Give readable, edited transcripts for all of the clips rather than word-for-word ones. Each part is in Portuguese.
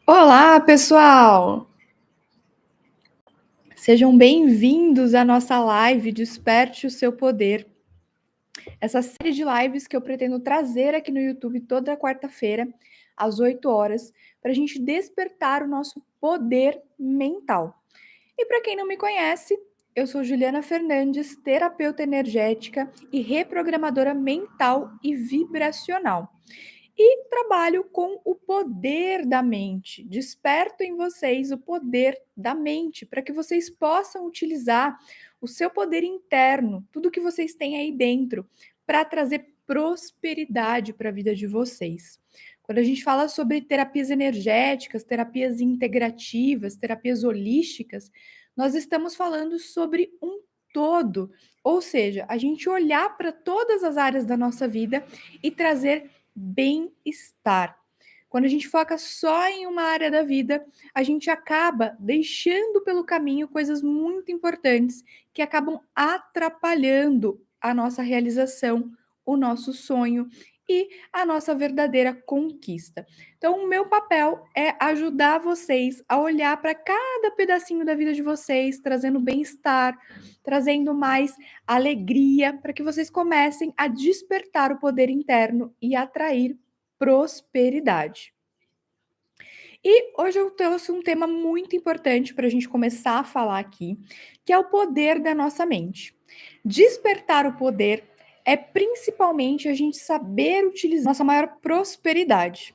Olá, pessoal! Sejam bem-vindos à nossa live Desperte o Seu Poder. Essa série de lives que eu pretendo trazer aqui no YouTube toda quarta-feira, às 8 horas, para a gente despertar o nosso poder mental. E para quem não me conhece, eu sou Juliana Fernandes, terapeuta energética e reprogramadora mental e vibracional. E trabalho com o poder da mente. Desperto em vocês o poder da mente para que vocês possam utilizar o seu poder interno, tudo que vocês têm aí dentro, para trazer prosperidade para a vida de vocês. Quando a gente fala sobre terapias energéticas, terapias integrativas, terapias holísticas, nós estamos falando sobre um todo, ou seja, a gente olhar para todas as áreas da nossa vida e trazer bem-estar. Quando a gente foca só em uma área da vida, a gente acaba deixando pelo caminho coisas muito importantes que acabam atrapalhando a nossa realização, o nosso sonho e a nossa verdadeira conquista. Então, o meu papel é ajudar vocês a olhar para cada pedacinho da vida de vocês, trazendo bem-estar, trazendo mais alegria, para que vocês comecem a despertar o poder interno e atrair prosperidade. E hoje eu trouxe um tema muito importante para a gente começar a falar aqui, que é o poder da nossa mente. Despertar o poder é principalmente a gente saber utilizar nossa maior prosperidade.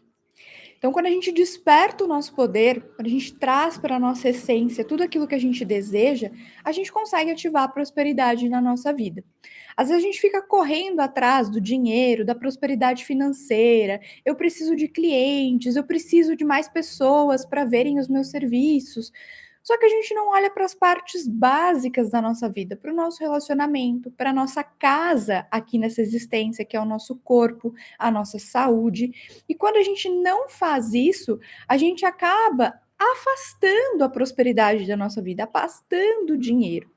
Então, quando a gente desperta o nosso poder, quando a gente traz para a nossa essência tudo aquilo que a gente deseja, a gente consegue ativar a prosperidade na nossa vida. Às vezes a gente fica correndo atrás do dinheiro, da prosperidade financeira, eu preciso de clientes, eu preciso de mais pessoas para verem os meus serviços. Só que a gente não olha para as partes básicas da nossa vida, para o nosso relacionamento, para a nossa casa aqui nessa existência, que é o nosso corpo, a nossa saúde. E quando a gente não faz isso, a gente acaba afastando a prosperidade da nossa vida, afastando o dinheiro.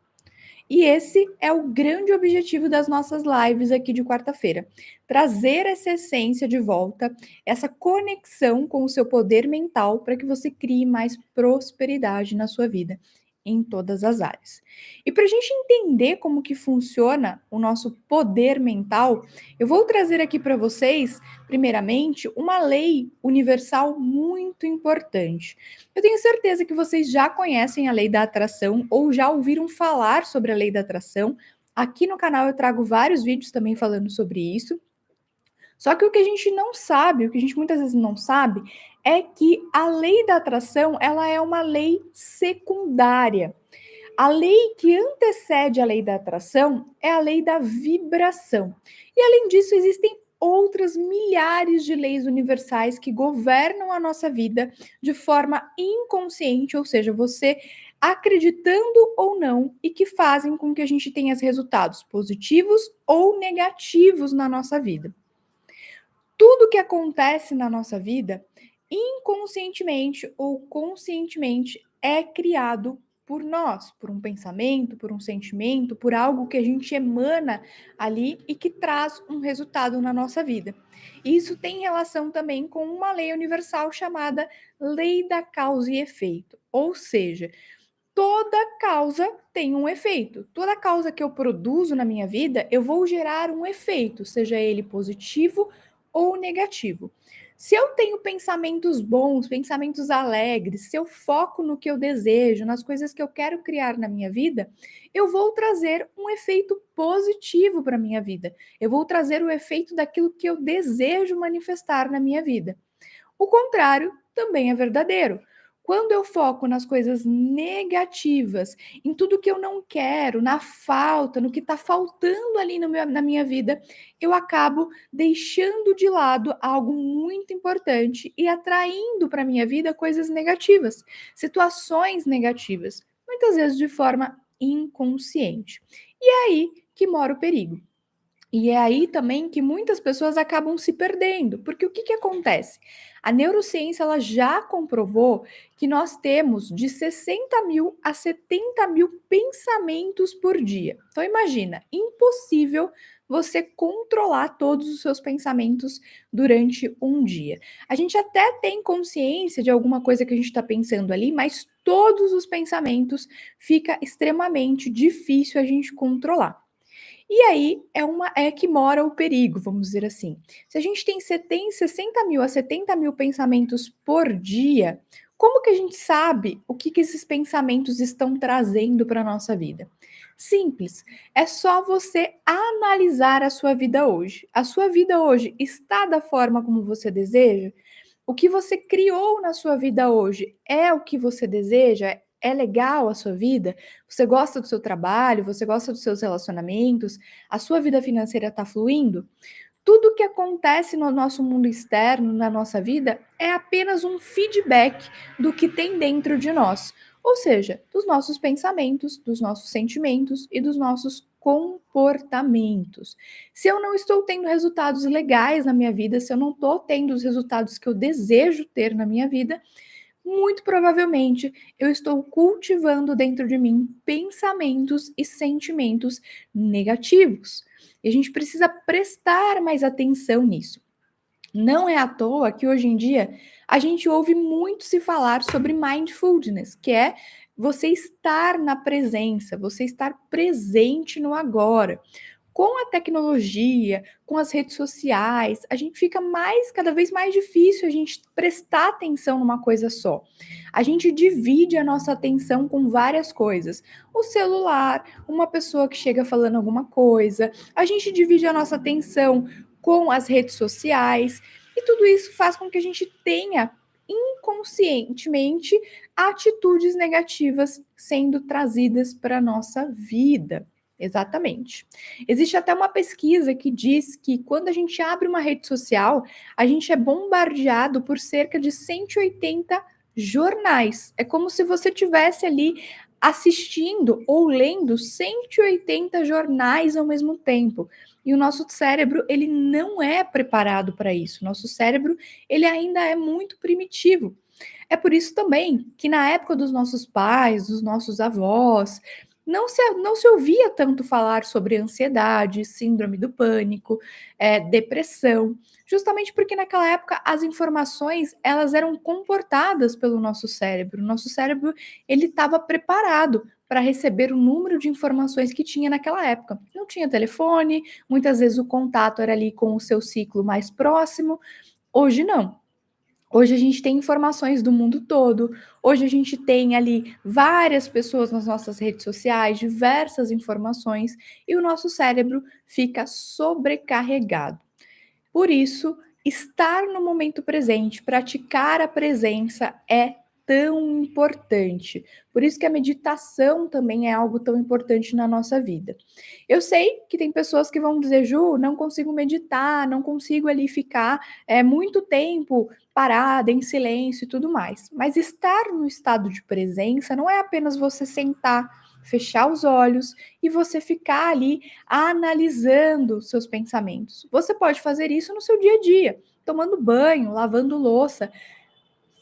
E esse é o grande objetivo das nossas lives aqui de quarta-feira: trazer essa essência de volta, essa conexão com o seu poder mental para que você crie mais prosperidade na sua vida, em todas as áreas. E para a gente entender como que funciona o nosso poder mental, eu vou trazer aqui para vocês, primeiramente, uma lei universal muito importante. Eu tenho certeza que vocês já conhecem a lei da atração ou já ouviram falar sobre a lei da atração. Aqui no canal eu trago vários vídeos também falando sobre isso. Só que o que a gente não sabe, o que a gente muitas vezes não sabe, é que a lei da atração, ela é uma lei secundária. A lei que antecede a lei da atração é a lei da vibração. E além disso, existem outras milhares de leis universais que governam a nossa vida de forma inconsciente, ou seja, você acreditando ou não, e que fazem com que a gente tenha resultados positivos ou negativos na nossa vida. Tudo que acontece na nossa vida, inconscientemente ou conscientemente, é criado por nós, por um pensamento, por um sentimento, por algo que a gente emana ali e que traz um resultado na nossa vida. Isso tem relação também com uma lei universal chamada lei da causa e efeito, ou seja, toda causa tem um efeito. Toda causa que eu produzo na minha vida, eu vou gerar um efeito, seja ele positivo ou negativo. Se eu tenho pensamentos bons, pensamentos alegres, se eu foco no que eu desejo, nas coisas que eu quero criar na minha vida, eu vou trazer um efeito positivo para a minha vida. Eu vou trazer o efeito daquilo que eu desejo manifestar na minha vida. O contrário também é verdadeiro. Quando eu foco nas coisas negativas, em tudo que eu não quero, na falta, no que está faltando ali no na minha vida, eu acabo deixando de lado algo muito importante e atraindo para a minha vida coisas negativas, situações negativas, muitas vezes de forma inconsciente. E é aí que mora o perigo. E é aí também que muitas pessoas acabam se perdendo, porque o que acontece? A neurociência ela já comprovou que nós temos de 60.000 a 70.000 pensamentos por dia. Então imagina, impossível você controlar todos os seus pensamentos durante um dia. A gente até tem consciência de alguma coisa que a gente está pensando ali, mas todos os pensamentos fica extremamente difícil a gente controlar. E aí é que mora o perigo, vamos dizer assim. Se a gente tem 60.000 a 70.000 pensamentos por dia, como que a gente sabe o que esses pensamentos estão trazendo para a nossa vida? Simples, é só você analisar a sua vida hoje. A sua vida hoje está da forma como você deseja? O que você criou na sua vida hoje é o que você deseja? É legal a sua vida? Você gosta do seu trabalho? Você gosta dos seus relacionamentos? A sua vida financeira está fluindo? Tudo que acontece no nosso mundo externo, na nossa vida, é apenas um feedback do que tem dentro de nós. Ou seja, dos nossos pensamentos, dos nossos sentimentos e dos nossos comportamentos. Se eu não estou tendo resultados legais na minha vida, se eu não estou tendo os resultados que eu desejo ter na minha vida, muito provavelmente eu estou cultivando dentro de mim pensamentos e sentimentos negativos. E a gente precisa prestar mais atenção nisso. Não é à toa que hoje em dia a gente ouve muito se falar sobre mindfulness, que é você estar na presença, você estar presente no agora. Com a tecnologia, com as redes sociais, a gente fica cada vez mais difícil a gente prestar atenção numa coisa só. A gente divide a nossa atenção com várias coisas. O celular, uma pessoa que chega falando alguma coisa, a gente divide a nossa atenção com as redes sociais, e tudo isso faz com que a gente tenha inconscientemente atitudes negativas sendo trazidas para a nossa vida. Exatamente. Existe até uma pesquisa que diz que quando a gente abre uma rede social, a gente é bombardeado por cerca de 180 jornais. É como se você tivesse ali assistindo ou lendo 180 jornais ao mesmo tempo. E o nosso cérebro, ele não é preparado para isso. Nosso cérebro, ele ainda é muito primitivo. É por isso também que na época dos nossos pais, dos nossos avós, não se ouvia tanto falar sobre ansiedade, síndrome do pânico, depressão, justamente porque naquela época as informações elas eram comportadas pelo nosso cérebro. O nosso cérebro ele estava preparado para receber o número de informações que tinha naquela época. Não tinha telefone, muitas vezes o contato era ali com o seu ciclo mais próximo. Hoje não. Hoje a gente tem informações do mundo todo, hoje a gente tem ali várias pessoas nas nossas redes sociais, diversas informações, e o nosso cérebro fica sobrecarregado. Por isso, estar no momento presente, praticar a presença é tão importante. Por isso que a meditação também é algo tão importante na nossa vida. Eu sei que tem pessoas que vão dizer, Ju, não consigo meditar, não consigo ali ficar muito tempo parada, em silêncio e tudo mais. Mas estar no estado de presença não é apenas você sentar, fechar os olhos e você ficar ali analisando seus pensamentos. Você pode fazer isso no seu dia a dia, tomando banho, lavando louça,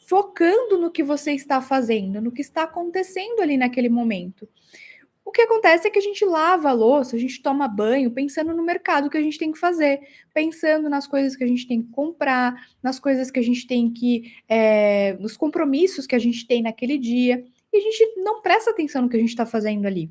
focando no que você está fazendo, no que está acontecendo ali naquele momento. O que acontece é que a gente lava a louça, a gente toma banho pensando no mercado que a gente tem que fazer, pensando nas coisas que a gente tem que comprar, nas coisas que a gente tem que, nos compromissos que a gente tem naquele dia, e a gente não presta atenção no que a gente está fazendo ali.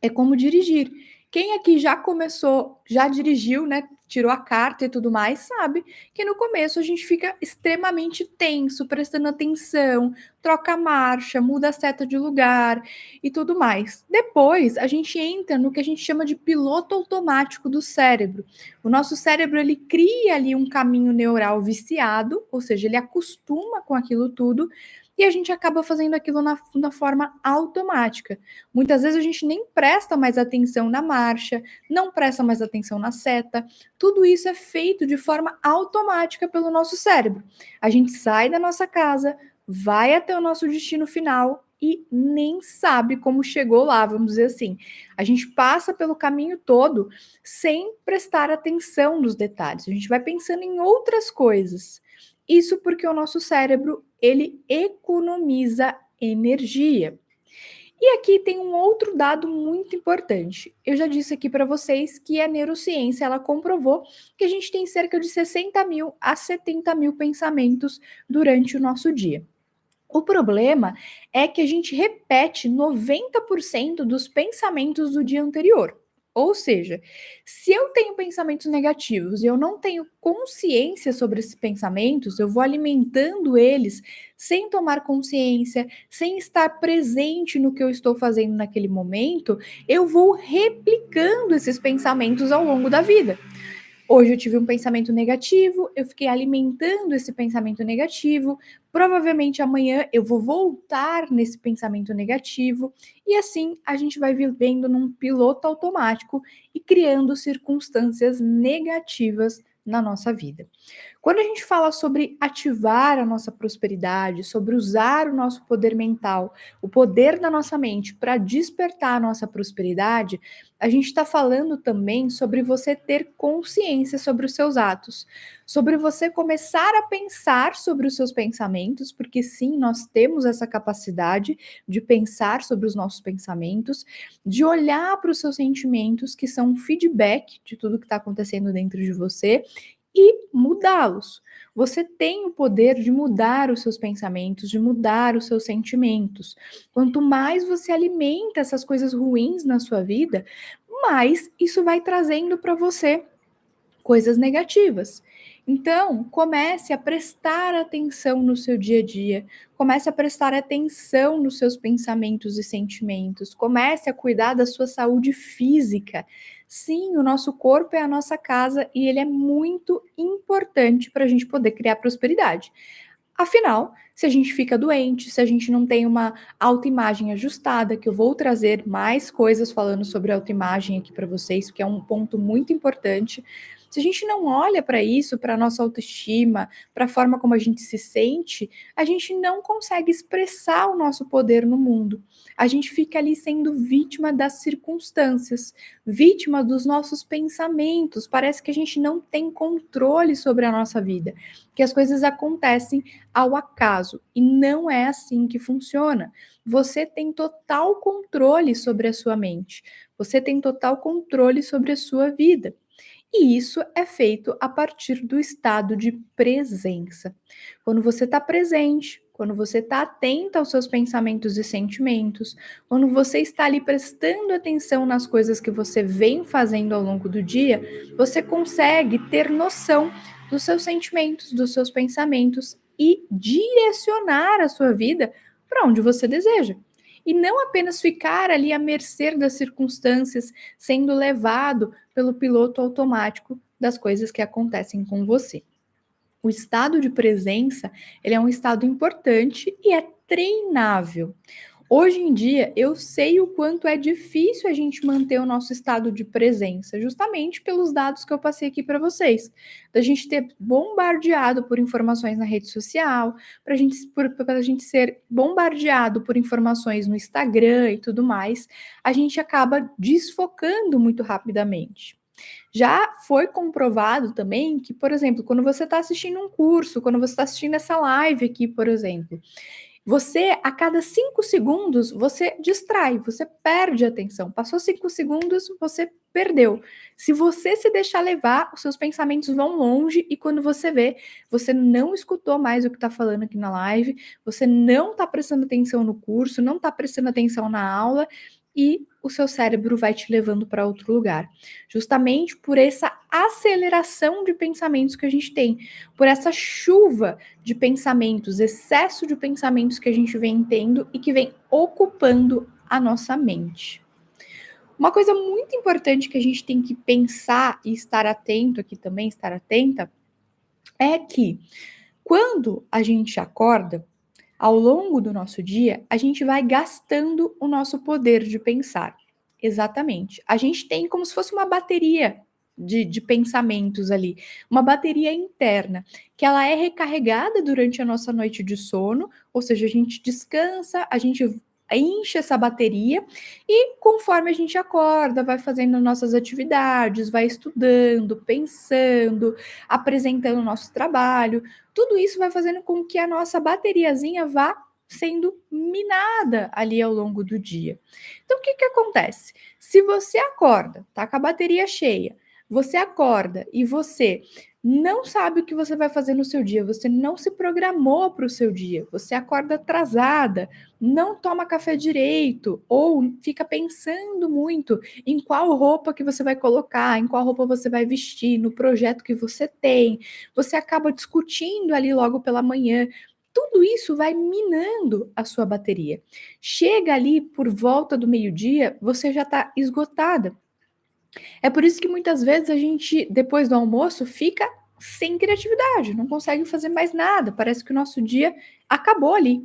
É como dirigir. Quem aqui já começou, já dirigiu, né? Tirou a carta e tudo mais, sabe que no começo a gente fica extremamente tenso, prestando atenção, troca a marcha, muda a seta de lugar e tudo mais. Depois a gente entra no que a gente chama de piloto automático do cérebro. O nosso cérebro ele cria ali um caminho neural viciado, ou seja, ele acostuma com aquilo tudo e a gente acaba fazendo aquilo na forma automática. Muitas vezes a gente nem presta mais atenção na marcha, não presta mais atenção na seta. Tudo isso é feito de forma automática pelo nosso cérebro. A gente sai da nossa casa, vai até o nosso destino final e nem sabe como chegou lá, vamos dizer assim. A gente passa pelo caminho todo sem prestar atenção nos detalhes. A gente vai pensando em outras coisas. Isso porque o nosso cérebro, ele economiza energia. E aqui tem um outro dado muito importante. Eu já disse aqui para vocês que a neurociência ela comprovou que a gente tem cerca de 60 mil a 70 mil pensamentos durante o nosso dia. O problema é que a gente repete 90% dos pensamentos do dia anterior. Ou seja, se eu tenho pensamentos negativos e eu não tenho consciência sobre esses pensamentos, eu vou alimentando eles sem tomar consciência, sem estar presente no que eu estou fazendo naquele momento, eu vou replicando esses pensamentos ao longo da vida. Hoje eu tive um pensamento negativo, eu fiquei alimentando esse pensamento negativo. Provavelmente amanhã eu vou voltar nesse pensamento negativo, e assim a gente vai vivendo num piloto automático e criando circunstâncias negativas na nossa vida. Quando a gente fala sobre ativar a nossa prosperidade, sobre usar o nosso poder mental, o poder da nossa mente para despertar a nossa prosperidade, a gente está falando também sobre você ter consciência sobre os seus atos, sobre você começar a pensar sobre os seus pensamentos, porque sim, nós temos essa capacidade de pensar sobre os nossos pensamentos, de olhar para os seus sentimentos, que são um feedback de tudo que está acontecendo dentro de você, e mudá-los. Você tem o poder de mudar os seus pensamentos, de mudar os seus sentimentos. Quanto mais você alimenta essas coisas ruins na sua vida, mais isso vai trazendo para você coisas negativas. Então, comece a prestar atenção no seu dia a dia, comece a prestar atenção nos seus pensamentos e sentimentos, comece a cuidar da sua saúde física. Sim, o nosso corpo é a nossa casa e ele é muito importante para a gente poder criar prosperidade. Afinal, se a gente fica doente, se a gente não tem uma autoimagem ajustada, que eu vou trazer mais coisas falando sobre autoimagem aqui para vocês, que é um ponto muito importante. Se a gente não olha para isso, para a nossa autoestima, para a forma como a gente se sente, a gente não consegue expressar o nosso poder no mundo. A gente fica ali sendo vítima das circunstâncias, vítima dos nossos pensamentos. Parece que a gente não tem controle sobre a nossa vida, que as coisas acontecem ao acaso. E não é assim que funciona. Você tem total controle sobre a sua mente. Você tem total controle sobre a sua vida. E isso é feito a partir do estado de presença. Quando você está presente, quando você está atenta aos seus pensamentos e sentimentos, quando você está ali prestando atenção nas coisas que você vem fazendo ao longo do dia, você consegue ter noção dos seus sentimentos, dos seus pensamentos e direcionar a sua vida para onde você deseja. E não apenas ficar ali à mercê das circunstâncias, sendo levado pelo piloto automático das coisas que acontecem com você. O estado de presença, ele é um estado importante e é treinável. Hoje em dia, eu sei o quanto é difícil a gente manter o nosso estado de presença, justamente pelos dados que eu passei aqui para vocês. Da gente ter bombardeado por informações na rede social, para a gente ser bombardeado por informações no Instagram e tudo mais, a gente acaba desfocando muito rapidamente. Já foi comprovado também que, por exemplo, quando você está assistindo um curso, quando você está assistindo essa live aqui, por exemplo, você, a cada 5 segundos, você distrai, você perde a atenção. Passou 5 segundos, você perdeu. Se você se deixar levar, os seus pensamentos vão longe e quando você vê, você não escutou mais o que está falando aqui na live, você não está prestando atenção no curso, não está prestando atenção na aula e o seu cérebro vai te levando para outro lugar. Justamente por essa aceleração de pensamentos que a gente tem, por essa chuva de pensamentos, excesso de pensamentos que a gente vem tendo e que vem ocupando a nossa mente. Uma coisa muito importante que a gente tem que pensar e estar atento aqui também, estar atenta, é que quando a gente acorda, ao longo do nosso dia, a gente vai gastando o nosso poder de pensar. Exatamente. A gente tem como se fosse uma bateria de pensamentos ali, uma bateria interna, que ela é recarregada durante a nossa noite de sono, ou seja, a gente descansa, a gente enche essa bateria e conforme a gente acorda, vai fazendo nossas atividades, vai estudando, pensando, apresentando o nosso trabalho, tudo isso vai fazendo com que a nossa bateriazinha vá sendo minada ali ao longo do dia. Então, o que que acontece? Se você acorda, tá com a bateria cheia, você acorda e você não sabe o que você vai fazer no seu dia, você não se programou para o seu dia, você acorda atrasada, não toma café direito, ou fica pensando muito em qual roupa que você vai colocar, em qual roupa você vai vestir, no projeto que você tem, você acaba discutindo ali logo pela manhã. Tudo isso vai minando a sua bateria. Chega ali por volta do meio-dia, você já está esgotada. É por isso que muitas vezes a gente, depois do almoço, fica sem criatividade, não consegue fazer mais nada, parece que o nosso dia acabou ali.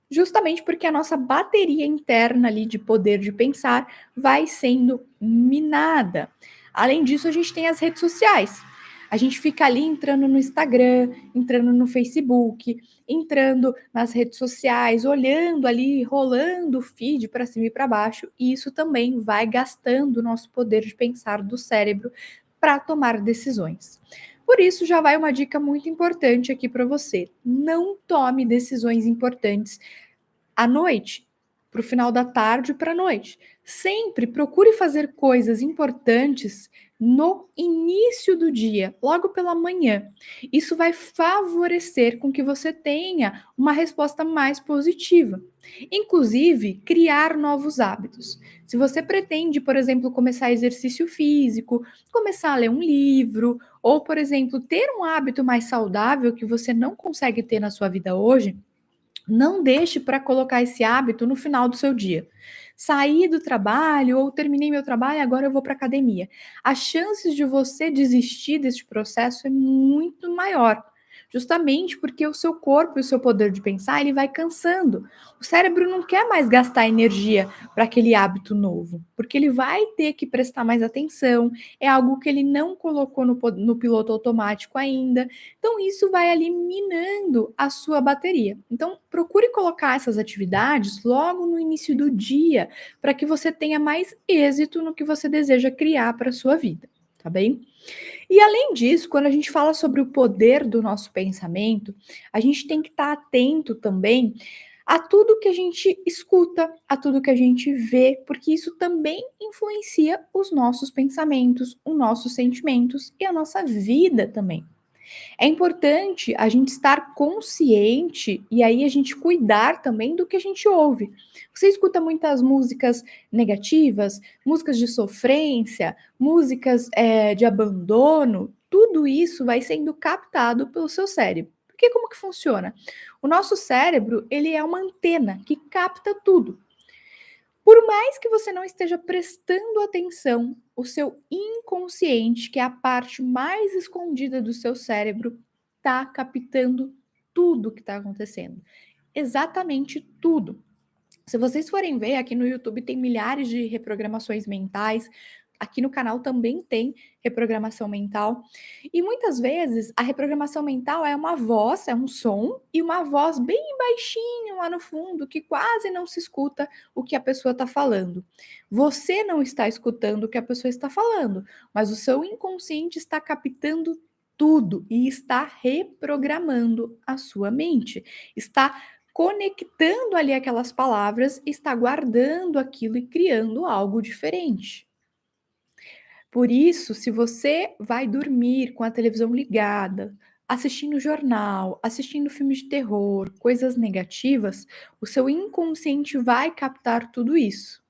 Justamente porque a nossa bateria interna ali de poder de pensar vai sendo minada. Além disso, a gente tem as redes sociais. A gente fica ali entrando no Instagram, entrando no Facebook, entrando nas redes sociais, olhando ali, rolando o feed para cima e para baixo, e isso também vai gastando o nosso poder de pensar do cérebro para tomar decisões. Por isso, já vai uma dica muito importante aqui para você: não tome decisões importantes à noite, para o final da tarde para a noite. Sempre procure fazer coisas importantes no início do dia, logo pela manhã. Isso vai favorecer com que você tenha uma resposta mais positiva. Inclusive, criar novos hábitos. Se você pretende, por exemplo, começar exercício físico, começar a ler um livro, ou, por exemplo, ter um hábito mais saudável que você não consegue ter na sua vida hoje, não deixe para colocar esse hábito no final do seu dia. Saí do trabalho ou terminei meu trabalho, agora eu vou para academia. As chances de você desistir deste processo é muito maior, justamente porque o seu corpo e o seu poder de pensar, ele vai cansando. O cérebro não quer mais gastar energia para aquele hábito novo, porque ele vai ter que prestar mais atenção, é algo que ele não colocou no piloto automático ainda. Então, isso vai ali minando a sua bateria. Então, procure colocar essas atividades logo no início do dia, para que você tenha mais êxito no que você deseja criar para a sua vida, tá bem? E além disso, quando a gente fala sobre o poder do nosso pensamento, a gente tem que estar atento também a tudo que a gente escuta, a tudo que a gente vê, porque isso também influencia os nossos pensamentos, os nossos sentimentos e a nossa vida também. É importante a gente estar consciente e aí a gente cuidar também do que a gente ouve. Você escuta muitas músicas negativas, músicas de sofrência, músicas de abandono, tudo isso vai sendo captado pelo seu cérebro. Porque como que funciona? O nosso cérebro, ele é uma antena que capta tudo. Por mais que você não esteja prestando atenção, o seu inconsciente, que é a parte mais escondida do seu cérebro, está captando tudo que está acontecendo. Exatamente tudo. Se vocês forem ver, aqui no YouTube tem milhares de reprogramações mentais. Aqui no canal também tem reprogramação mental. E muitas vezes a reprogramação mental é uma voz, é um som, e uma voz bem baixinho lá no fundo, que quase não se escuta o que a pessoa está falando. Você não está escutando o que a pessoa está falando, mas o seu inconsciente está captando tudo e está reprogramando a sua mente. Está conectando ali aquelas palavras, está guardando aquilo e criando algo diferente. Por isso, se você vai dormir com a televisão ligada, assistindo jornal, assistindo filmes de terror, coisas negativas, o seu inconsciente vai captar tudo isso.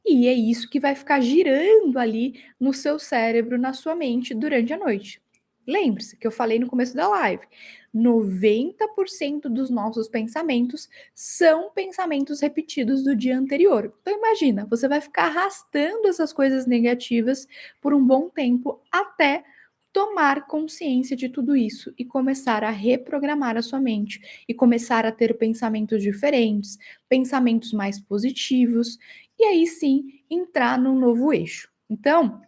E é isso que vai ficar girando ali no seu cérebro, na sua mente durante a noite. Lembre-se que eu falei no começo da live: 90% dos nossos pensamentos são pensamentos repetidos do dia anterior. Então imagina, você vai ficar arrastando essas coisas negativas por um bom tempo até tomar consciência de tudo isso e começar a reprogramar a sua mente e começar a ter pensamentos diferentes, pensamentos mais positivos e aí sim entrar num novo eixo. Então,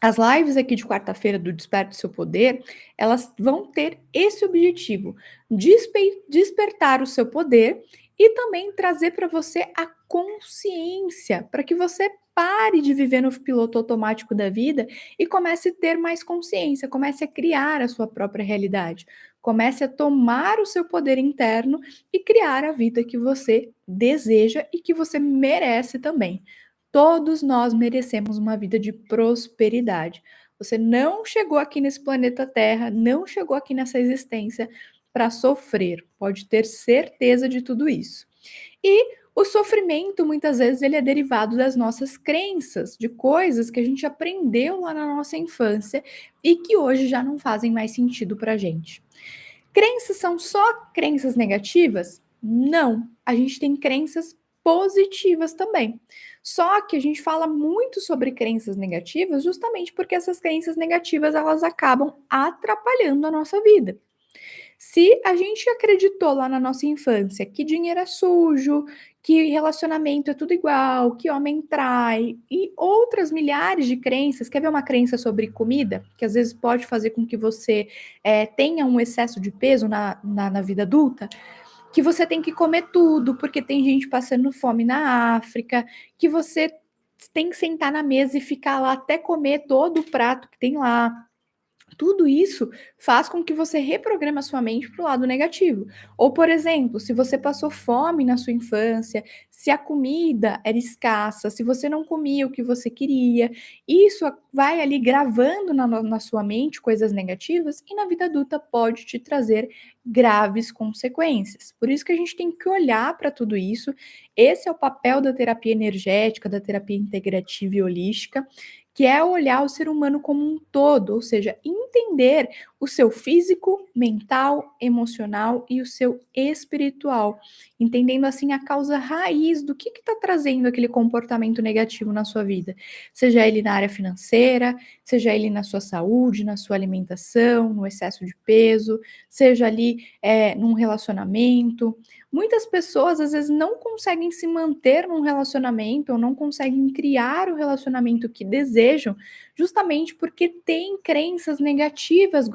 As lives aqui de quarta-feira do Desperte Seu Poder, elas vão ter esse objetivo: despertar o seu poder e também trazer para você a consciência, para que você pare de viver no piloto automático da vida e comece a ter mais consciência, comece a criar a sua própria realidade, comece a tomar o seu poder interno e criar a vida que você deseja e que você merece também. Todos nós merecemos uma vida de prosperidade. Você não chegou aqui nesse planeta Terra, não chegou aqui nessa existência para sofrer. Pode ter certeza de tudo isso. E o sofrimento, muitas vezes, ele é derivado das nossas crenças, de coisas que a gente aprendeu lá na nossa infância e que hoje já não fazem mais sentido para a gente. Crenças são só crenças negativas? Não. A gente tem crenças positivas também. Só que a gente fala muito sobre crenças negativas justamente porque essas crenças negativas elas acabam atrapalhando a nossa vida. Se a gente acreditou lá na nossa infância que dinheiro é sujo, que relacionamento é tudo igual, que homem trai e outras milhares de crenças, quer ver uma crença sobre comida, que às vezes pode fazer com que você tenha um excesso de peso na vida adulta? Que você tem que comer tudo, porque tem gente passando fome na África, que você tem que sentar na mesa e ficar lá até comer todo o prato que tem lá. Tudo isso faz com que você reprograme a sua mente para o lado negativo. Ou, por exemplo, se você passou fome na sua infância, se a comida era escassa, se você não comia o que você queria, isso vai ali gravando na sua mente coisas negativas e na vida adulta pode te trazer graves consequências. Por isso que a gente tem que olhar para tudo isso. Esse é o papel da terapia energética, da terapia integrativa e holística, que é olhar o ser humano como um todo, ou seja, entender o seu físico, mental, emocional e o seu espiritual, entendendo assim a causa raiz do que está trazendo aquele comportamento negativo na sua vida, seja ele na área financeira, seja ele na sua saúde, na sua alimentação, no excesso de peso, seja ali num relacionamento. Muitas pessoas às vezes não conseguem se manter num relacionamento ou não conseguem criar o relacionamento que desejam, justamente porque tem crenças negativas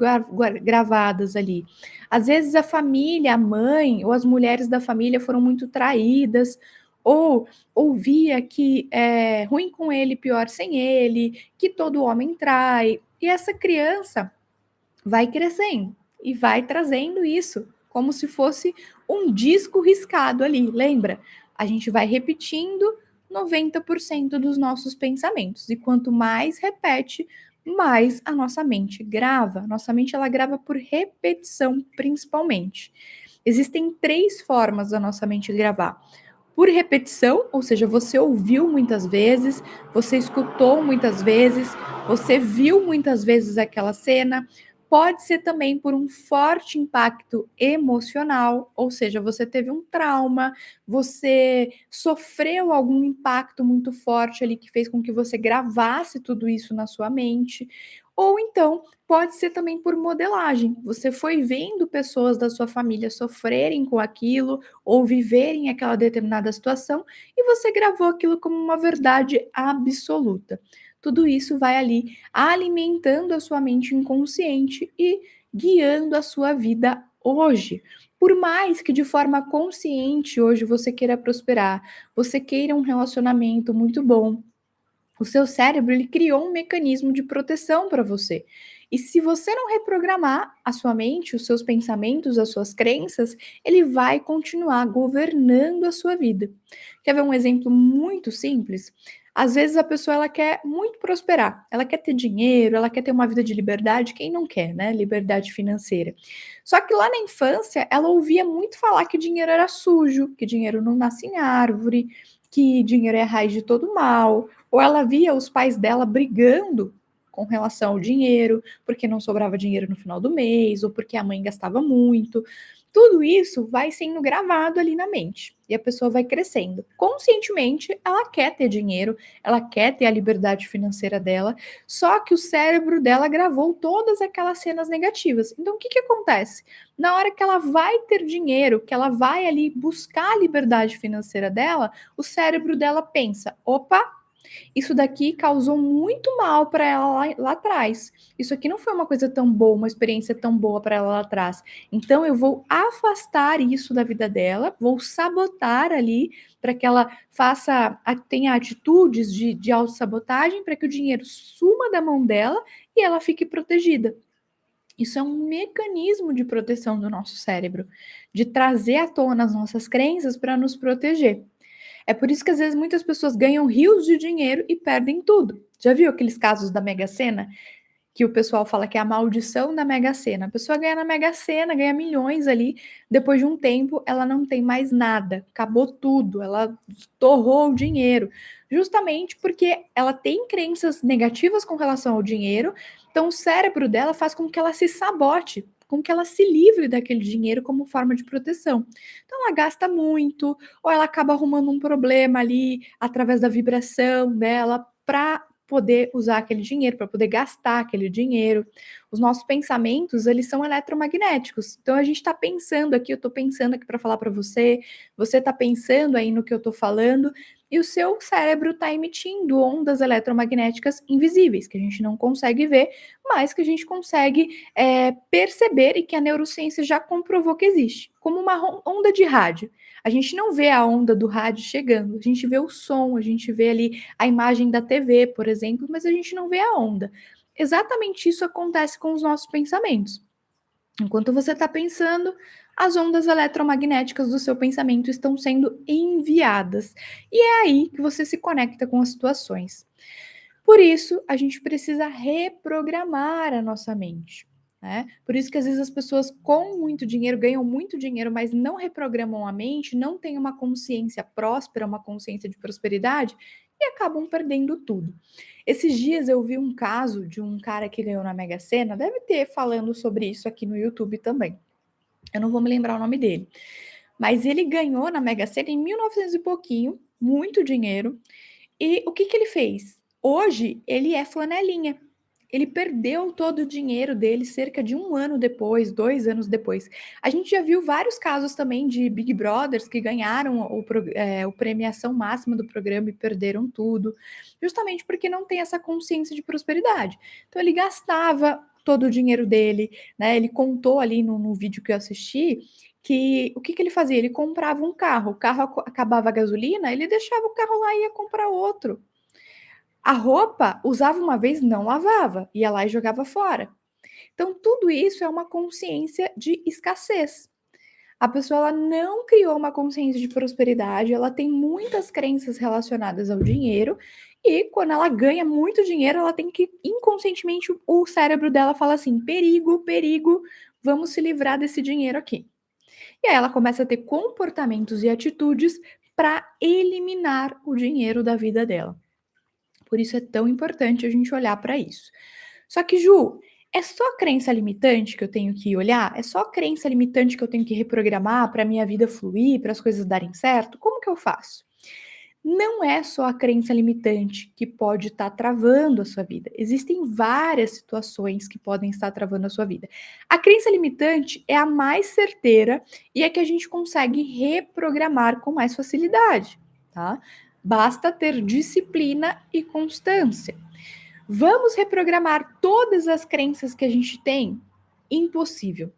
gravadas ali. Às vezes a família, a mãe ou as mulheres da família foram muito traídas, ou ouvia que é ruim com ele, pior sem ele, que todo homem trai. E essa criança vai crescendo e vai trazendo isso, como se fosse um disco riscado ali, lembra? A gente vai repetindo 90% dos nossos pensamentos, e quanto mais repete, mais a nossa mente grava. Nossa mente ela grava por repetição, principalmente. Existem 3 formas da nossa mente gravar. Por repetição, ou seja, você ouviu muitas vezes, você escutou muitas vezes, você viu muitas vezes aquela cena. Pode ser também por um forte impacto emocional, ou seja, você teve um trauma, você sofreu algum impacto muito forte ali que fez com que você gravasse tudo isso na sua mente. Ou então, pode ser também por modelagem. Você foi vendo pessoas da sua família sofrerem com aquilo ou viverem aquela determinada situação e você gravou aquilo como uma verdade absoluta. Tudo isso vai ali alimentando a sua mente inconsciente e guiando a sua vida hoje. Por mais que de forma consciente hoje você queira prosperar, você queira um relacionamento muito bom, o seu cérebro ele criou um mecanismo de proteção para você. E se você não reprogramar a sua mente, os seus pensamentos, as suas crenças, ele vai continuar governando a sua vida. Quer ver um exemplo muito simples? Às vezes a pessoa ela quer muito prosperar, ela quer ter dinheiro, ela quer ter uma vida de liberdade, quem não quer, né? Liberdade financeira. Só que lá na infância ela ouvia muito falar que dinheiro era sujo, que dinheiro não nasce em árvore, que dinheiro é a raiz de todo mal, ou ela via os pais dela brigando com relação ao dinheiro, porque não sobrava dinheiro no final do mês, ou porque a mãe gastava muito. Tudo isso vai sendo gravado ali na mente e a pessoa vai crescendo. Conscientemente, ela quer ter dinheiro, ela quer ter a liberdade financeira dela, só que o cérebro dela gravou todas aquelas cenas negativas. Então, o que, que acontece? Na hora que ela vai ter dinheiro, que ela vai ali buscar a liberdade financeira dela, o cérebro dela pensa: opa, Isso daqui causou muito mal para ela lá atrás. Isso aqui não foi uma coisa tão boa, uma experiência tão boa para ela lá atrás. Então eu vou afastar isso da vida dela, vou sabotar ali para que ela tenha atitudes de autossabotagem para que o dinheiro suma da mão dela e ela fique protegida. Isso é um mecanismo de proteção do nosso cérebro, de trazer à tona as nossas crenças para nos proteger. É por isso que às vezes muitas pessoas ganham rios de dinheiro e perdem tudo. Já viu aqueles casos da Mega Sena? Que o pessoal fala que é a maldição da Mega Sena. A pessoa ganha na Mega Sena, ganha milhões ali, depois de um tempo ela não tem mais nada, acabou tudo, ela torrou o dinheiro, justamente porque ela tem crenças negativas com relação ao dinheiro, então o cérebro dela faz com que ela se sabote, com que ela se livre daquele dinheiro como forma de proteção. Então ela gasta muito, ou ela acaba arrumando um problema ali através da vibração dela para poder usar aquele dinheiro, para poder gastar aquele dinheiro. Os nossos pensamentos, eles são eletromagnéticos. Então a gente está pensando aqui, eu estou pensando aqui para falar para você, você está pensando aí no que eu estou falando, e o seu cérebro está emitindo ondas eletromagnéticas invisíveis, que a gente não consegue ver, mas que a gente consegue perceber e que a neurociência já comprovou que existe, como uma onda de rádio. A gente não vê a onda do rádio chegando, a gente vê o som, a gente vê ali a imagem da TV, por exemplo, mas a gente não vê a onda. Exatamente isso acontece com os nossos pensamentos. Enquanto você está pensando, as ondas eletromagnéticas do seu pensamento estão sendo enviadas. E é aí que você se conecta com as situações. Por isso, a gente precisa reprogramar a nossa mente. Né? Por isso que às vezes as pessoas com muito dinheiro ganham muito dinheiro, mas não reprogramam a mente, não têm uma consciência próspera, uma consciência de prosperidade e acabam perdendo tudo. Esses dias eu vi um caso de um cara que ganhou na Mega Sena, deve ter falando sobre isso aqui no YouTube também. Eu não vou me lembrar o nome dele. Mas ele ganhou na Mega Sena em 1900 e pouquinho, muito dinheiro. E o que ele fez? Hoje ele é flanelinha. Ele perdeu todo o dinheiro dele cerca de 1 ano depois, 2 anos depois. A gente já viu vários casos também de Big Brothers que ganharam a premiação máxima do programa e perderam tudo, justamente porque não tem essa consciência de prosperidade. Então ele gastava todo o dinheiro dele, né? Ele contou ali no vídeo que eu assisti que o que ele fazia? Ele comprava um carro, o carro acabava a gasolina, ele deixava o carro lá e ia comprar outro. A roupa, usava uma vez, não lavava, ia lá e jogava fora. Então, tudo isso é uma consciência de escassez. A pessoa ela não criou uma consciência de prosperidade, ela tem muitas crenças relacionadas ao dinheiro, e quando ela ganha muito dinheiro, ela tem que, inconscientemente, o cérebro dela fala assim: perigo, perigo, vamos se livrar desse dinheiro aqui. E aí ela começa a ter comportamentos e atitudes para eliminar o dinheiro da vida dela. Por isso é tão importante a gente olhar para isso. Só que, Ju, é só crença limitante que eu tenho que olhar? É só crença limitante que eu tenho que reprogramar para minha vida fluir, para as coisas darem certo? Como que eu faço? Não é só a crença limitante que pode estar travando a sua vida. Existem várias situações que podem estar travando a sua vida. A crença limitante é a mais certeira e é que a gente consegue reprogramar com mais facilidade, tá? Basta ter disciplina e constância. Vamos reprogramar todas as crenças que a gente tem? Impossível.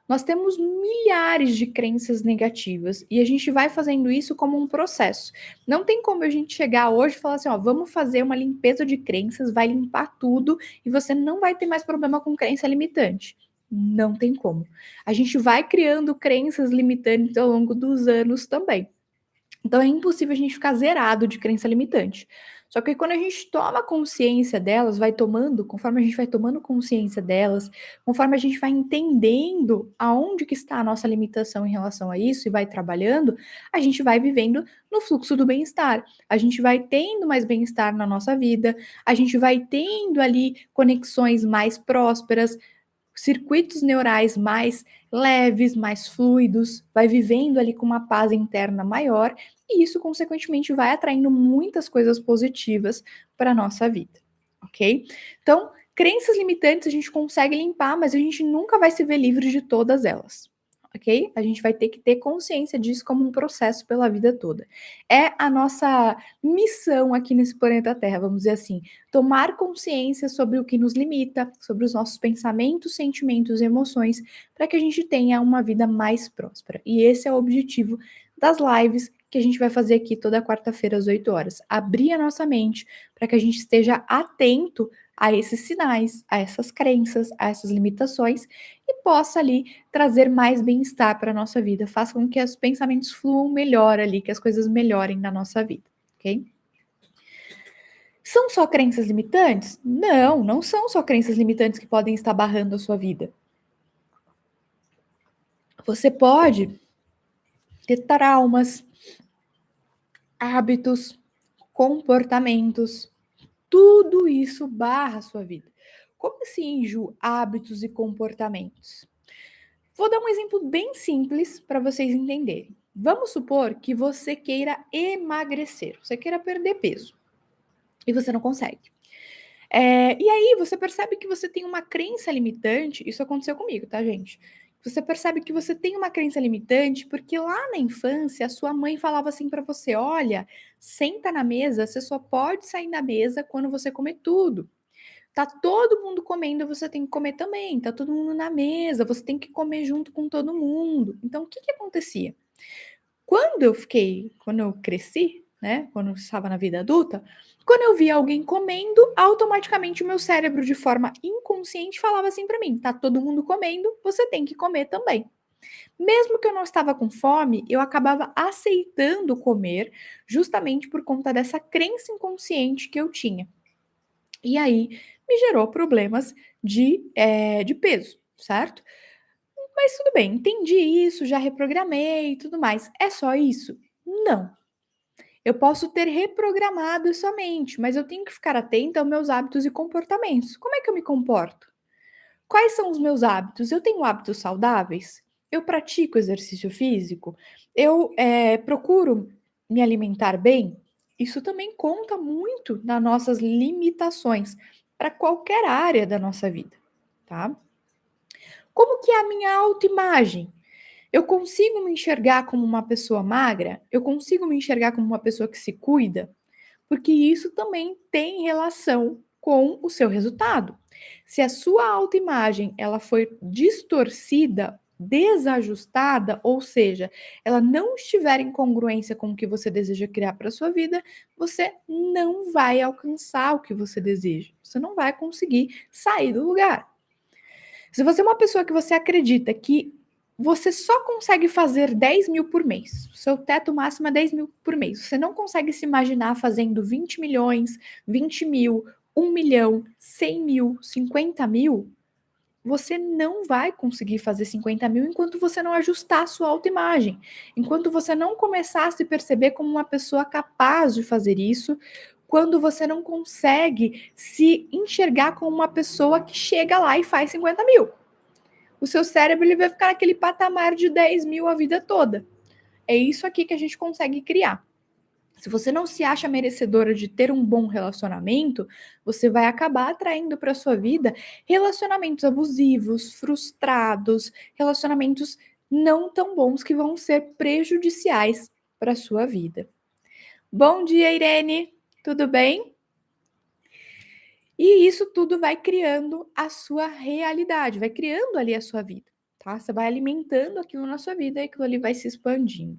Nós temos milhares de crenças negativas e a gente vai fazendo isso como um processo. Não tem como a gente chegar hoje e falar assim, ó, vamos fazer uma limpeza de crenças, vai limpar tudo e você não vai ter mais problema com crença limitante. Não tem como. A gente vai criando crenças limitantes ao longo dos anos também. Então é impossível a gente ficar zerado de crença limitante. Só que quando a gente toma consciência delas, conforme a gente vai tomando consciência delas, conforme a gente vai entendendo aonde que está a nossa limitação em relação a isso e vai trabalhando, a gente vai vivendo no fluxo do bem-estar. A gente vai tendo mais bem-estar na nossa vida, a gente vai tendo ali conexões mais prósperas, circuitos neurais mais leves, mais fluidos, vai vivendo ali com uma paz interna maior e isso, consequentemente, vai atraindo muitas coisas positivas para a nossa vida, ok? Então, crenças limitantes a gente consegue limpar, mas a gente nunca vai se ver livre de todas elas. ok? A gente vai ter que ter consciência disso como um processo pela vida toda. É a nossa missão aqui nesse planeta Terra, vamos dizer assim, tomar consciência sobre o que nos limita, sobre os nossos pensamentos, sentimentos e emoções, para que a gente tenha uma vida mais próspera. E esse é o objetivo das lives que a gente vai fazer aqui toda quarta-feira às 8 horas. Abrir a nossa mente para que a gente esteja atento a esses sinais, a essas crenças, a essas limitações e possa ali trazer mais bem-estar para a nossa vida, faça com que os pensamentos fluam melhor ali, que as coisas melhorem na nossa vida, ok? São só crenças limitantes? Não, não são só crenças limitantes que podem estar barrando a sua vida. Você pode ter traumas, hábitos, comportamentos, tudo isso barra a sua vida. Como assim, Ju, hábitos e comportamentos? Vou dar um exemplo bem simples para vocês entenderem. Vamos supor que você queira emagrecer, você queira perder peso e você não consegue. E aí você percebe que você tem uma crença limitante, isso aconteceu comigo, tá, gente? Você percebe que você tem uma crença limitante porque lá na infância a sua mãe falava assim para você: olha, senta na mesa, você só pode sair da mesa quando você comer tudo. Tá todo mundo comendo, você tem que comer também. Tá todo mundo na mesa, você tem que comer junto com todo mundo. Então, o que que acontecia? Quando eu cresci, né, quando eu estava na vida adulta, quando eu via alguém comendo, automaticamente o meu cérebro, de forma inconsciente, falava assim para mim: tá todo mundo comendo, você tem que comer também. Mesmo que eu não estava com fome, eu acabava aceitando comer, justamente por conta dessa crença inconsciente que eu tinha. E aí me gerou problemas de peso, certo? Mas tudo bem, entendi isso, já reprogramei e tudo mais. É só isso? Não. Eu posso ter reprogramado somente, mas eu tenho que ficar atenta aos meus hábitos e comportamentos. Como é que eu me comporto? Quais são os meus hábitos? Eu tenho hábitos saudáveis? Eu pratico exercício físico? Eu procuro me alimentar bem? Isso também conta muito nas nossas limitações para qualquer área da nossa vida, tá? Como que é a minha autoimagem? Eu consigo me enxergar como uma pessoa magra? Eu consigo me enxergar como uma pessoa que se cuida? Porque isso também tem relação com o seu resultado. Se a sua autoimagem ela foi distorcida, desajustada, ou seja, ela não estiver em congruência com o que você deseja criar para a sua vida, você não vai alcançar o que você deseja. Você não vai conseguir sair do lugar. Se você é uma pessoa que você acredita que você só consegue fazer 10 mil por mês, o seu teto máximo é 10 mil por mês, você não consegue se imaginar fazendo 20 milhões, 20 mil, 1 milhão, 100 mil, 50 mil, você não vai conseguir fazer 50 mil enquanto você não ajustar a sua autoimagem, enquanto você não começar a se perceber como uma pessoa capaz de fazer isso, quando você não consegue se enxergar como uma pessoa que chega lá e faz 50 mil. O seu cérebro ele vai ficar naquele patamar de 10 mil a vida toda. É isso aqui que a gente consegue criar. Se você não se acha merecedora de ter um bom relacionamento, você vai acabar atraindo para sua vida relacionamentos abusivos, frustrados, relacionamentos não tão bons que vão ser prejudiciais para sua vida. Bom dia, Irene. Tudo bem? E isso tudo vai criando a sua realidade, vai criando ali a sua vida, tá? Você vai alimentando aquilo na sua vida e aquilo ali vai se expandindo.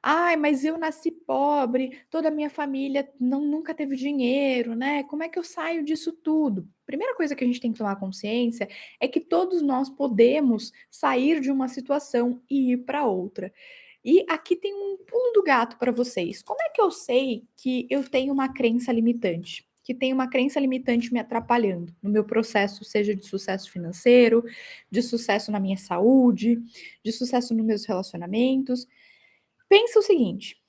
Ai, mas eu nasci pobre, toda a minha família nunca teve dinheiro, né? Como é que eu saio disso tudo? Primeira coisa que a gente tem que tomar consciência é que todos nós podemos sair de uma situação e ir para outra. E aqui tem um pulo do gato para vocês. Como é que eu sei que eu tenho uma crença limitante? Que tem uma crença limitante me atrapalhando no meu processo, seja de sucesso financeiro, de sucesso na minha saúde, de sucesso nos meus relacionamentos. Pensa o seguinte: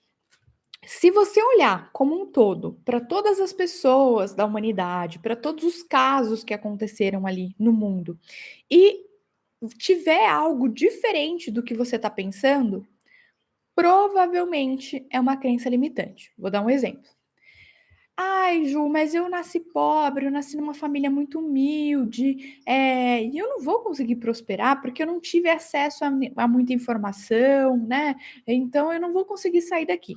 se você olhar como um todo para todas as pessoas da humanidade, para todos os casos que aconteceram ali no mundo, e tiver algo diferente do que você está pensando, provavelmente é uma crença limitante. Vou dar um exemplo. Ai, Ju, mas eu nasci pobre, eu nasci numa família muito humilde, e eu não vou conseguir prosperar porque eu não tive acesso a muita informação, né? Então eu não vou conseguir sair daqui.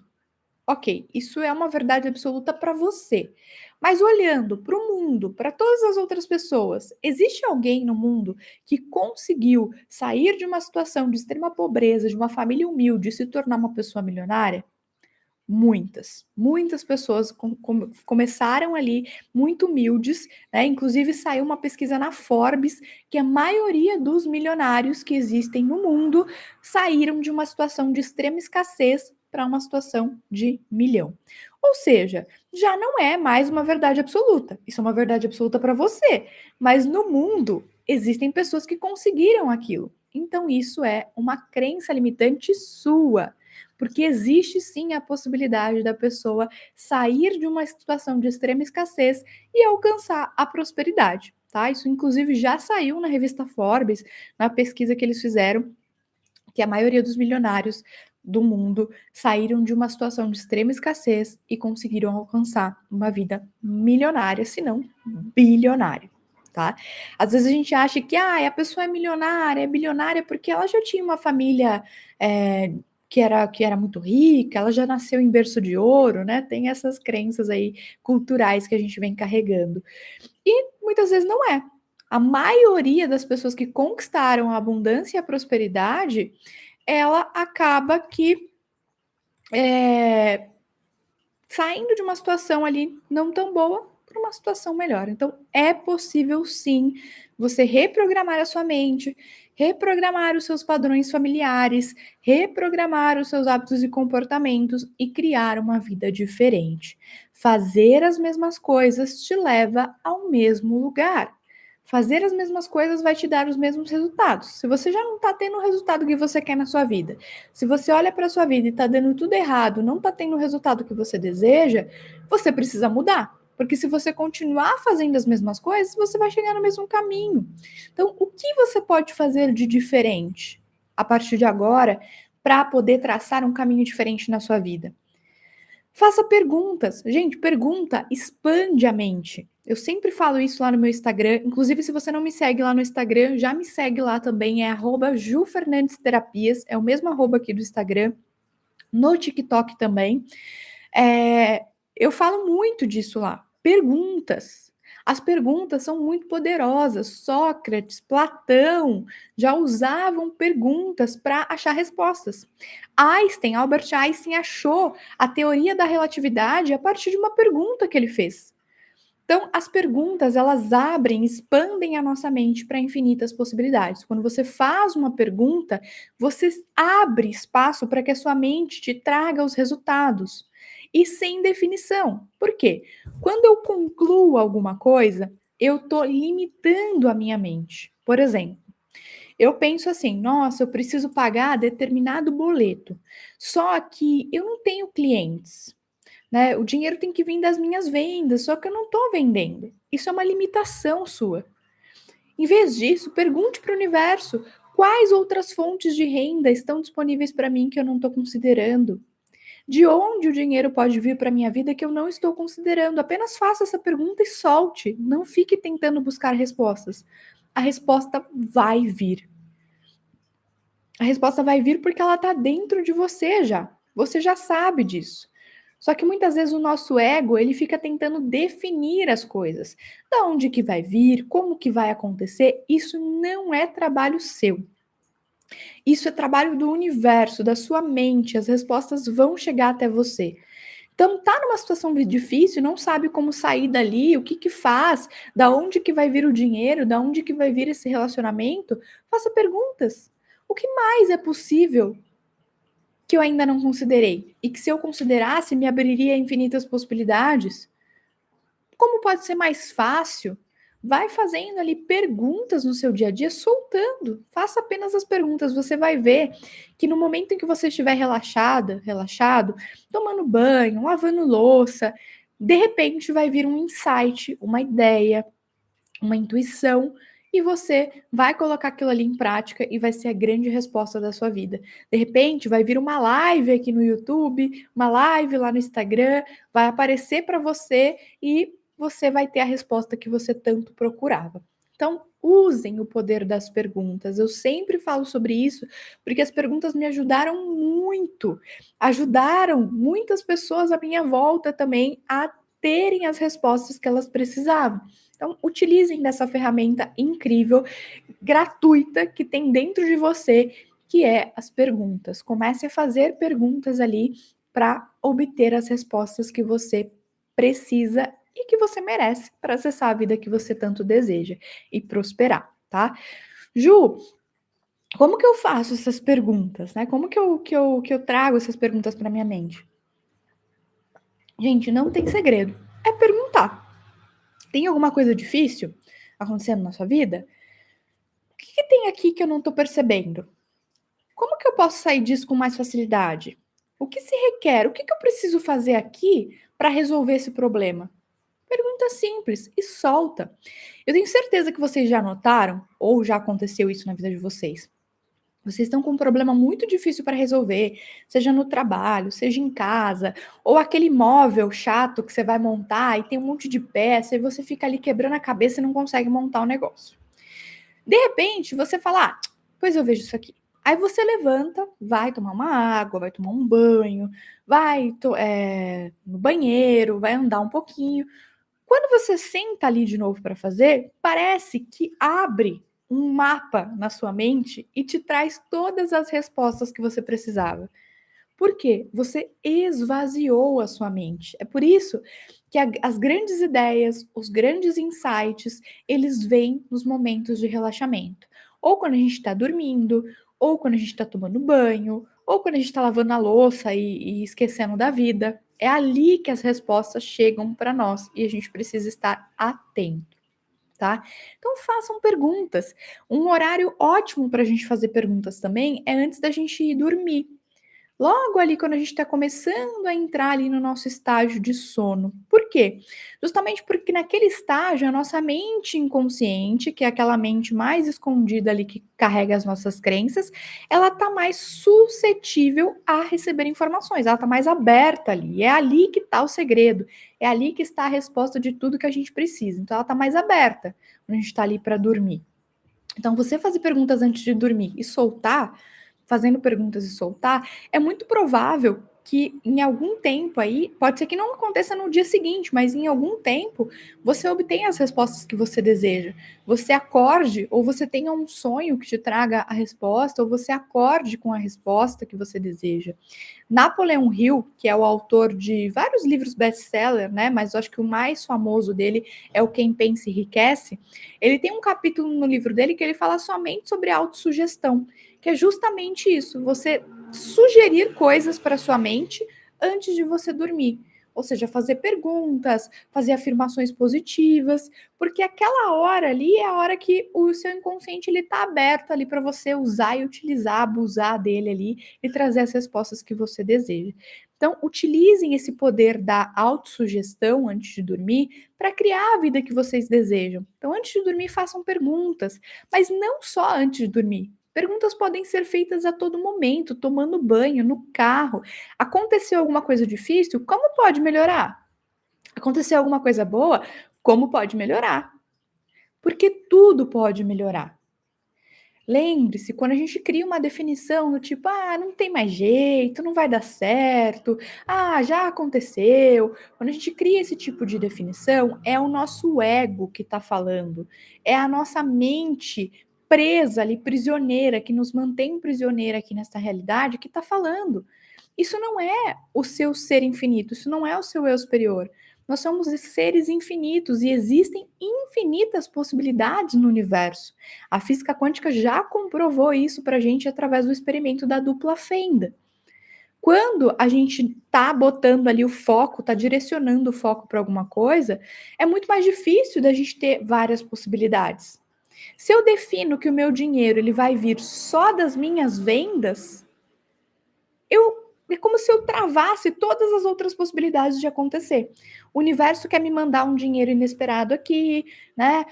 Ok, isso é uma verdade absoluta para você. Mas olhando para o mundo, para todas as outras pessoas, existe alguém no mundo que conseguiu sair de uma situação de extrema pobreza, de uma família humilde e se tornar uma pessoa milionária? Muitas pessoas começaram ali muito humildes, né? Inclusive saiu uma pesquisa na Forbes que a maioria dos milionários que existem no mundo saíram de uma situação de extrema escassez para uma situação de milhão. Ou seja, já não é mais uma verdade absoluta. Isso é uma verdade absoluta para você, mas no mundo existem pessoas que conseguiram aquilo. Então isso é uma crença limitante sua. Porque existe sim a possibilidade da pessoa sair de uma situação de extrema escassez e alcançar a prosperidade, tá? Isso inclusive já saiu na revista Forbes, na pesquisa que eles fizeram, que a maioria dos milionários do mundo saíram de uma situação de extrema escassez e conseguiram alcançar uma vida milionária, se não bilionária. Tá? Às vezes a gente acha que a pessoa é bilionária porque ela já tinha uma família que era muito rica, ela já nasceu em berço de ouro, né? Tem essas crenças aí culturais que a gente vem carregando. E muitas vezes não é. A maioria das pessoas que conquistaram a abundância e a prosperidade, ela acaba que saindo de uma situação ali não tão boa para uma situação melhor. Então, é possível sim você reprogramar a sua mente, reprogramar os seus padrões familiares, reprogramar os seus hábitos e comportamentos e criar uma vida diferente. Fazer as mesmas coisas te leva ao mesmo lugar. Fazer as mesmas coisas vai te dar os mesmos resultados. Se você já não está tendo o resultado que você quer na sua vida, se você olha para a sua vida e está dando tudo errado, não está tendo o resultado que você deseja, você precisa mudar. Porque se você continuar fazendo as mesmas coisas, você vai chegar no mesmo caminho. Então, o que você pode fazer de diferente a partir de agora para poder traçar um caminho diferente na sua vida? Faça perguntas. Gente, pergunta expande a mente. Eu sempre falo isso lá no meu Instagram. Inclusive, se você não me segue lá no Instagram, já me segue lá também. É @JuFernandesTerapias. É o mesmo arroba aqui do Instagram. No TikTok também. Eu falo muito disso lá. Perguntas. As perguntas são muito poderosas. Sócrates, Platão já usavam perguntas para achar respostas. Albert Einstein achou a teoria da relatividade a partir de uma pergunta que ele fez. Então, as perguntas, elas abrem, expandem a nossa mente para infinitas possibilidades. Quando você faz uma pergunta, você abre espaço para que a sua mente te traga os resultados. E sem definição. Por quê? Quando eu concluo alguma coisa, eu estou limitando a minha mente. Por exemplo, eu penso assim: nossa, eu preciso pagar determinado boleto. Só que eu não tenho clientes, né? O dinheiro tem que vir das minhas vendas, só que eu não estou vendendo. Isso é uma limitação sua. Em vez disso, pergunte para o universo quais outras fontes de renda estão disponíveis para mim que eu não estou considerando. De onde o dinheiro pode vir para minha vida que eu não estou considerando? Apenas faça essa pergunta e solte. Não fique tentando buscar respostas. A resposta vai vir. A resposta vai vir porque ela está dentro de você já. Você já sabe disso. Só que muitas vezes o nosso ego, ele fica tentando definir as coisas. Da onde que vai vir, como que vai acontecer, isso não é trabalho seu. Isso é trabalho do universo, da sua mente, as respostas vão chegar até você. Então, tá numa situação difícil, não sabe como sair dali, o que que faz, da onde que vai vir o dinheiro, da onde que vai vir esse relacionamento, faça perguntas. O que mais é possível que eu ainda não considerei? E que se eu considerasse, me abriria infinitas possibilidades? Como pode ser mais fácil? Vai fazendo ali perguntas no seu dia a dia, soltando. Faça apenas as perguntas. Você vai ver que no momento em que você estiver relaxado, tomando banho, lavando louça, de repente vai vir um insight, uma ideia, uma intuição, e você vai colocar aquilo ali em prática e vai ser a grande resposta da sua vida. De repente, vai vir uma live aqui no YouTube, uma live lá no Instagram, vai aparecer para você e você vai ter a resposta que você tanto procurava. Então, usem o poder das perguntas. Eu sempre falo sobre isso, porque as perguntas me ajudaram muito. Ajudaram muitas pessoas à minha volta também a terem as respostas que elas precisavam. Então, utilizem dessa ferramenta incrível, gratuita, que tem dentro de você, que é as perguntas. Comece a fazer perguntas ali para obter as respostas que você precisa e que você merece para acessar a vida que você tanto deseja e prosperar, tá? Ju, como que eu faço essas perguntas, né? Como que eu trago essas perguntas para minha mente? Gente, não tem segredo. É perguntar. Tem alguma coisa difícil acontecendo na sua vida? O que tem aqui que eu não estou percebendo? Como que eu posso sair disso com mais facilidade? O que se requer? O que eu preciso fazer aqui para resolver esse problema? Pergunta simples e solta. Eu tenho certeza que vocês já notaram, ou já aconteceu isso na vida de vocês. Vocês estão com um problema muito difícil para resolver, seja no trabalho, seja em casa, ou aquele móvel chato que você vai montar e tem um monte de peça e você fica ali quebrando a cabeça e não consegue montar o negócio. De repente, você fala, pois eu vejo isso aqui. Aí você levanta, vai tomar uma água, vai tomar um banho, vai no banheiro, vai andar um pouquinho. Quando você senta ali de novo para fazer, parece que abre um mapa na sua mente e te traz todas as respostas que você precisava. Por quê? Você esvaziou a sua mente. É por isso que as grandes ideias, os grandes insights, eles vêm nos momentos de relaxamento. Ou quando a gente está dormindo, ou quando a gente está tomando banho, ou quando a gente está lavando a louça e esquecendo da vida. É ali que as respostas chegam para nós e a gente precisa estar atento. Tá? Então façam perguntas. Um horário ótimo para a gente fazer perguntas também é antes da gente ir dormir. Logo ali, quando a gente está começando a entrar ali no nosso estágio de sono. Por quê? Justamente porque naquele estágio, a nossa mente inconsciente, que é aquela mente mais escondida ali que carrega as nossas crenças, ela está mais suscetível a receber informações, ela está mais aberta ali. É ali que está o segredo, é ali que está a resposta de tudo que a gente precisa. Então, ela está mais aberta quando a gente está ali para dormir. Então, você fazer perguntas antes de dormir e soltar, fazendo perguntas e soltar, é muito provável que em algum tempo aí, pode ser que não aconteça no dia seguinte, mas em algum tempo você obtenha as respostas que você deseja. Você acorde, ou você tenha um sonho que te traga a resposta, ou você acorde com a resposta que você deseja. Napoleon Hill, que é o autor de vários livros best-seller, né? Mas eu acho que o mais famoso dele é o Quem Pensa Enriquece. Ele tem um capítulo no livro dele que ele fala somente sobre autossugestão, que é justamente isso, você sugerir coisas para sua mente antes de você dormir. Ou seja, fazer perguntas, fazer afirmações positivas, porque aquela hora ali é a hora que o seu inconsciente ele está aberto ali para você usar e utilizar, abusar dele ali e trazer as respostas que você deseja. Então, utilizem esse poder da autossugestão antes de dormir para criar a vida que vocês desejam. Então, antes de dormir, façam perguntas, mas não só antes de dormir. Perguntas podem ser feitas a todo momento, tomando banho, no carro. Aconteceu alguma coisa difícil? Como pode melhorar? Aconteceu alguma coisa boa? Como pode melhorar? Porque tudo pode melhorar. Lembre-se, quando a gente cria uma definição do tipo, não tem mais jeito, não vai dar certo, já aconteceu. Quando a gente cria esse tipo de definição, é o nosso ego que está falando, é a nossa mente presa ali, prisioneira, que nos mantém prisioneira aqui nessa realidade, que está falando. Isso não é o seu ser infinito, isso não é o seu eu superior. Nós somos seres infinitos e existem infinitas possibilidades no universo. A física quântica já comprovou isso para a gente através do experimento da dupla fenda. Quando a gente está botando ali o foco, está direcionando o foco para alguma coisa, é muito mais difícil da gente ter várias possibilidades. Se eu defino que o meu dinheiro ele vai vir só das minhas vendas, eu é como se eu travasse todas as outras possibilidades de acontecer. O universo quer me mandar um dinheiro inesperado aqui, né?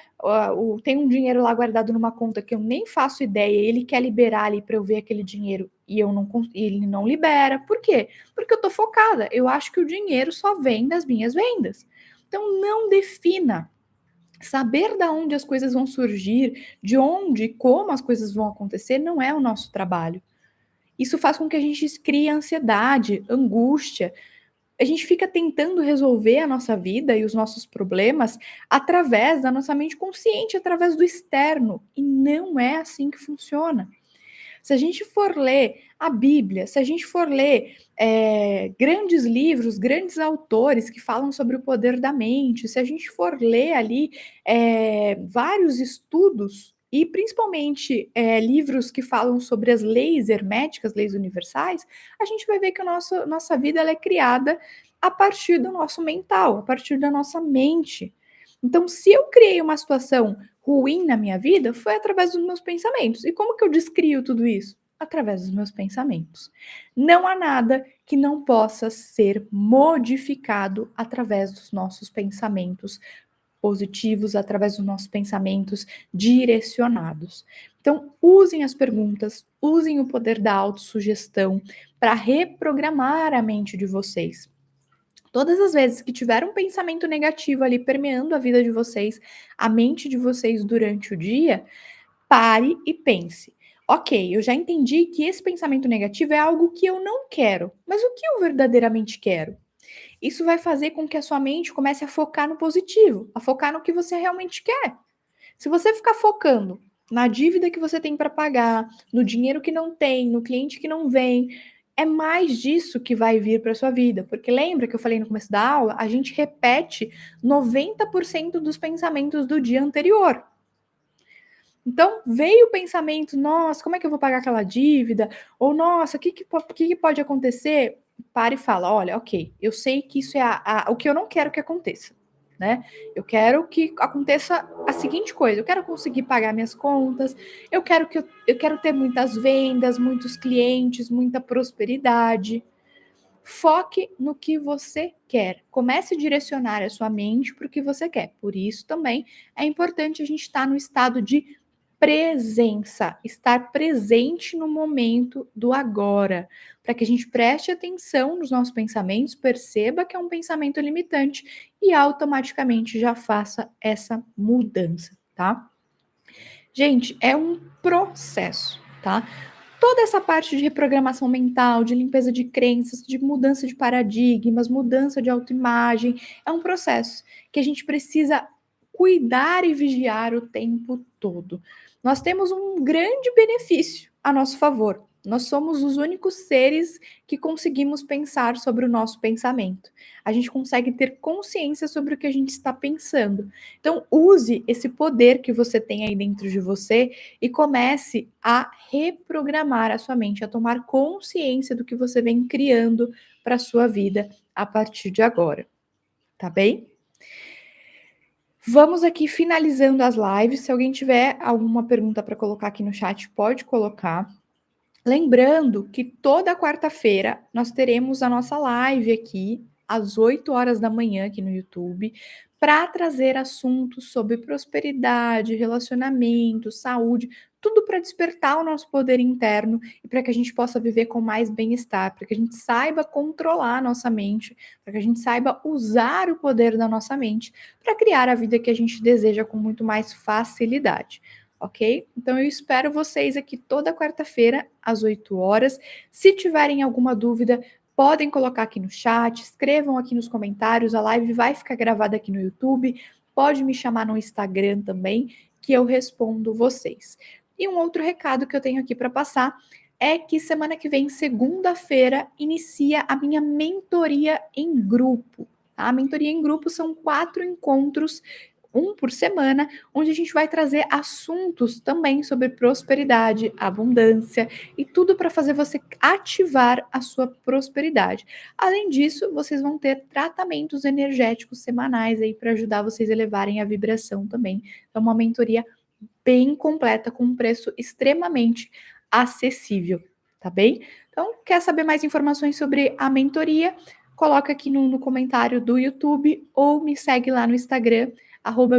Tem um dinheiro lá guardado numa conta que eu nem faço ideia, ele quer liberar ali para eu ver aquele dinheiro e eu não, ele não libera. Por quê? Porque eu tô focada. Eu acho que o dinheiro só vem das minhas vendas. Então não defina. Saber da onde as coisas vão surgir, de onde e como as coisas vão acontecer, não é o nosso trabalho. Isso faz com que a gente crie ansiedade, angústia. A gente fica tentando resolver a nossa vida e os nossos problemas através da nossa mente consciente, através do externo. E não é assim que funciona. Se a gente for ler a Bíblia, se a gente for ler grandes livros, grandes autores que falam sobre o poder da mente, se a gente for ler ali vários estudos e principalmente livros que falam sobre as leis herméticas, leis universais, a gente vai ver que a nossa vida ela é criada a partir do nosso mental, a partir da nossa mente. Então, se eu criei uma situação ruim na minha vida, foi através dos meus pensamentos. E como que eu descrio tudo isso? Através dos meus pensamentos. Não há nada que não possa ser modificado através dos nossos pensamentos positivos, através dos nossos pensamentos direcionados. Então, usem as perguntas, usem o poder da autossugestão para reprogramar a mente de vocês. Todas as vezes que tiver um pensamento negativo ali permeando a vida de vocês, a mente de vocês durante o dia, pare e pense. Ok, eu já entendi que esse pensamento negativo é algo que eu não quero, mas o que eu verdadeiramente quero? Isso vai fazer com que a sua mente comece a focar no positivo, a focar no que você realmente quer. Se você ficar focando na dívida que você tem para pagar, no dinheiro que não tem, no cliente que não vem, é mais disso que vai vir para sua vida. Porque lembra que eu falei no começo da aula? A gente repete 90% dos pensamentos do dia anterior. Então, veio o pensamento, nossa, como é que eu vou pagar aquela dívida? Ou, nossa, o que pode acontecer? Para e fala, olha, ok, eu sei que isso é o que eu não quero que aconteça, né? Eu quero que aconteça a seguinte coisa, eu quero conseguir pagar minhas contas, eu quero ter muitas vendas, muitos clientes, muita prosperidade. Foque no que você quer. Comece a direcionar a sua mente para o que você quer. Por isso também é importante a gente estar no estado de presença, estar presente no momento do agora, para que a gente preste atenção nos nossos pensamentos, perceba que é um pensamento limitante e automaticamente já faça essa mudança, tá? Gente, é um processo, tá? Toda essa parte de reprogramação mental, de limpeza de crenças, de mudança de paradigmas, mudança de autoimagem, é um processo que a gente precisa cuidar e vigiar o tempo todo. Nós temos um grande benefício a nosso favor. Nós somos os únicos seres que conseguimos pensar sobre o nosso pensamento. A gente consegue ter consciência sobre o que a gente está pensando. Então, use esse poder que você tem aí dentro de você e comece a reprogramar a sua mente, a tomar consciência do que você vem criando para a sua vida a partir de agora, tá bem? Vamos aqui finalizando as lives. Se alguém tiver alguma pergunta para colocar aqui no chat, pode colocar. Lembrando que toda quarta-feira nós teremos a nossa live aqui às 8 horas da manhã aqui no YouTube para trazer assuntos sobre prosperidade, relacionamento, saúde, tudo para despertar o nosso poder interno e para que a gente possa viver com mais bem-estar, para que a gente saiba controlar a nossa mente, para que a gente saiba usar o poder da nossa mente para criar a vida que a gente deseja com muito mais facilidade. Ok? Então eu espero vocês aqui toda quarta-feira, às 8 horas. Se tiverem alguma dúvida, podem colocar aqui no chat, escrevam aqui nos comentários, a live vai ficar gravada aqui no YouTube, pode me chamar no Instagram também, que eu respondo vocês. E um outro recado que eu tenho aqui para passar é que semana que vem, segunda-feira, inicia a minha mentoria em grupo. Tá? A mentoria em grupo são 4 encontros, um por semana, onde a gente vai trazer assuntos também sobre prosperidade, abundância e tudo para fazer você ativar a sua prosperidade. Além disso, vocês vão ter tratamentos energéticos semanais aí para ajudar vocês a elevarem a vibração também. É uma mentoria bem completa com um preço extremamente acessível, tá bem? Então, quer saber mais informações sobre a mentoria? Coloca aqui no comentário do YouTube ou me segue lá no Instagram,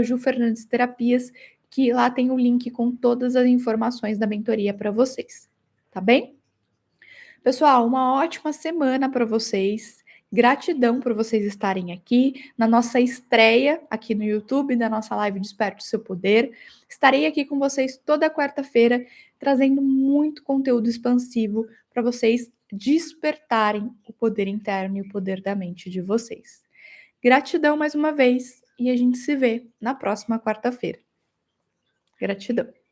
@JuFernandesTerapias, que lá tem o link com todas as informações da mentoria para vocês, tá bem? Pessoal, uma ótima semana para vocês. Gratidão por vocês estarem aqui na nossa estreia aqui no YouTube, da nossa live Desperte o Seu Poder. Estarei aqui com vocês toda quarta-feira, trazendo muito conteúdo expansivo para vocês despertarem o poder interno e o poder da mente de vocês. Gratidão mais uma vez e a gente se vê na próxima quarta-feira. Gratidão.